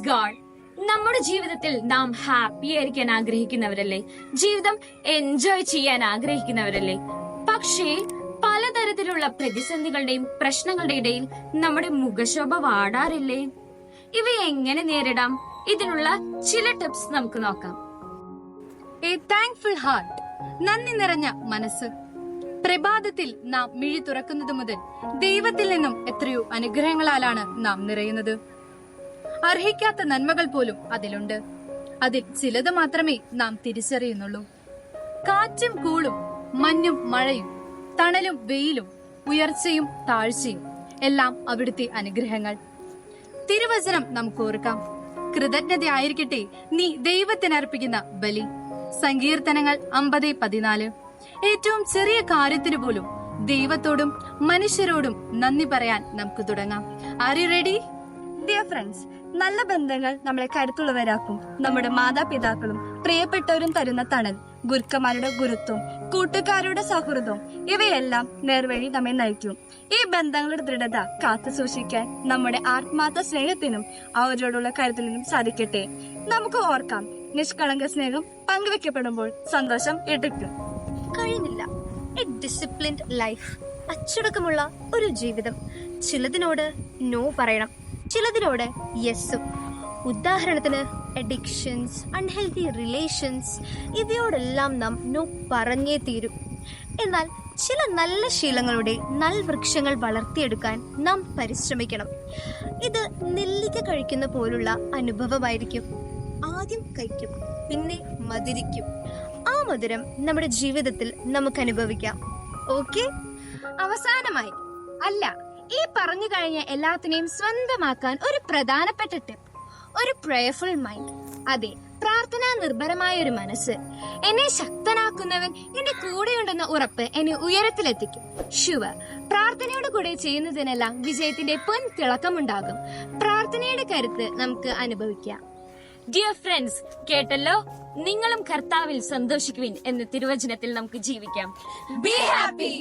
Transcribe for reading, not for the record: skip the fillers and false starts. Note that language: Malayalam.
ഗോഡ്, നമ്മുടെ ജീവിതത്തിൽ നാം ഹാപ്പി ആയിരിക്കാൻ ആഗ്രഹിക്കുന്നവരല്ലേ? ജീവിതം എൻജോയ് ചെയ്യാൻ ആഗ്രഹിക്കുന്നവരല്ലേ? പക്ഷേ പലതരത്തിലുള്ള പ്രതിസന്ധികളുടെയും പ്രശ്നങ്ങളുടെ ഇടയിൽ നമ്മുടെ മുഖശോഭ വാടാറില്ലേ? ഇവയെ എങ്ങനെ നേരിടാം? ഇതിനുള്ള ചില ടിപ്സ് നമുക്ക് നോക്കാം. എ താങ്ക്ഫുൾ ഹാർട്ട്, നന്ദി നിറഞ്ഞ മനസ്സ്. പ്രഭാതത്തിൽ നാം മിഴി തുറക്കുന്നത് മുതൽ ദൈവത്തിൽ നിന്നും എത്രയോ അനുഗ്രഹങ്ങളാലാണ് നാം നിറയുന്നത്. അർഹിക്കാത്ത നന്മകൾ പോലും അതിലുണ്ട്. അതിൽ ചിലത് മാത്രമേ നാം തിരിച്ചറിയുന്നുള്ളൂ. കാറ്റും കൂളും, മഞ്ഞും മഴയും, തണലും വെയിലും, ഉയർച്ചയും താഴ്ചയും എല്ലാം അവിടുത്തെ അനുഗ്രഹങ്ങൾ. തിരുവചനം നമുക്ക് ഓർക്കാം. കൃതജ്ഞതയായിരിക്കട്ടെ നീ ദൈവത്തിനർപ്പിക്കുന്ന ബലി. സങ്കീർത്തനങ്ങൾ 50:14. ഏറ്റവും ചെറിയ കാര്യത്തിന് പോലും ദൈവത്തോടും മനുഷ്യരോടും നന്ദി പറയാൻ നമുക്ക് തുടങ്ങാം. Are you ready? Dear friends, നല്ല ബന്ധങ്ങൾ നമ്മളെ കരുത്തുള്ളവരാക്കും. നമ്മുടെ മാതാപിതാക്കളും പ്രിയപ്പെട്ടവരും തരുന്ന തണൽ, ഗുരുക്കന്മാരുടെ ഗുരുത്വം, കൂട്ടുകാരുടെ സൗഹൃദം, ഇവയെല്ലാം നേർവഴി നമ്മെ നയിക്കും. ഈ ബന്ധങ്ങളുടെ ദൃഢത കാത്തു സൂക്ഷിക്കാൻ നമ്മുടെ ആത്മാർത്ഥ സ്നേഹത്തിനും അവരോടുള്ള കരുതലിനും സാധിക്കട്ടെ. നമുക്ക് ഓർക്കാം, നിഷ്കളങ്ക സ്നേഹം പങ്കുവെക്കപ്പെടുമ്പോൾ സന്തോഷം ഇരട്ടിക്കും. കഴിഞ്ഞില്ല. എ ഡിസിപ്ലിൻഡ് ലൈഫ്, അച്ചടക്കമുള്ള ഒരു ജീവിതം. ചിലതിനോട് നോ പറയണം, ചിലതിനോട് യെസ്സും. ഉദാഹരണത്തിന് അഡിക്ഷൻസ്, അൺഹെൽത്തി റിലേഷൻസ്, ഇവയോടെല്ലാം നാം നോ പറഞ്ഞേ തീരും. എന്നാൽ ചില നല്ല ശീലങ്ങളുടെ നൽവൃക്ഷങ്ങൾ വളർത്തിയെടുക്കാൻ നാം പരിശ്രമിക്കണം. ഇത് നെല്ലിക്ക കഴിക്കുന്ന പോലുള്ള അനുഭവമായിരിക്കും. ആദ്യം കഴിക്കും, പിന്നെ മധുരിക്കും. ആ മധുരം നമ്മുടെ ജീവിതത്തിൽ നമുക്ക് അനുഭവിക്കാം. ഓക്കെ? അവസാനമായി, അല്ല, ഈ പറഞ്ഞു കഴിഞ്ഞ എല്ലാത്തിനെയും സ്വന്തമാക്കാൻ ഒരു പ്രധാനപ്പെട്ട ടിപ്പ്: ഒരു പ്രേയർഫുൾ മൈൻഡ്. അതെ, പ്രാർത്ഥനാ നിർഭരമായ ഒരു മനസ്സ്. എന്നെ ശക്തനാക്കുന്നവൻ എന്റെ കൂടെയുണ്ടെന്ന ഉറപ്പ് എന്നെ ഉയരത്തിലെത്തിക്കും. ഷുവർ, പ്രാർത്ഥനയുടെ കൂടെ ചെയ്യുന്നതിനെല്ലാം വിജയത്തിന്റെ പൊൻ തിളക്കമുണ്ടാകും. പ്രാർത്ഥനയുടെ കരുത്ത് നമുക്ക് അനുഭവിക്കാം. ഡിയർ ഫ്രണ്ട്സ്, കേട്ടല്ലോ? നിങ്ങളും കർത്താവിൽ സന്തോഷിക്കുവിൻ എന്ന തിരുവചനത്തിൽ നമുക്ക് ജീവിക്കാം. Be happy.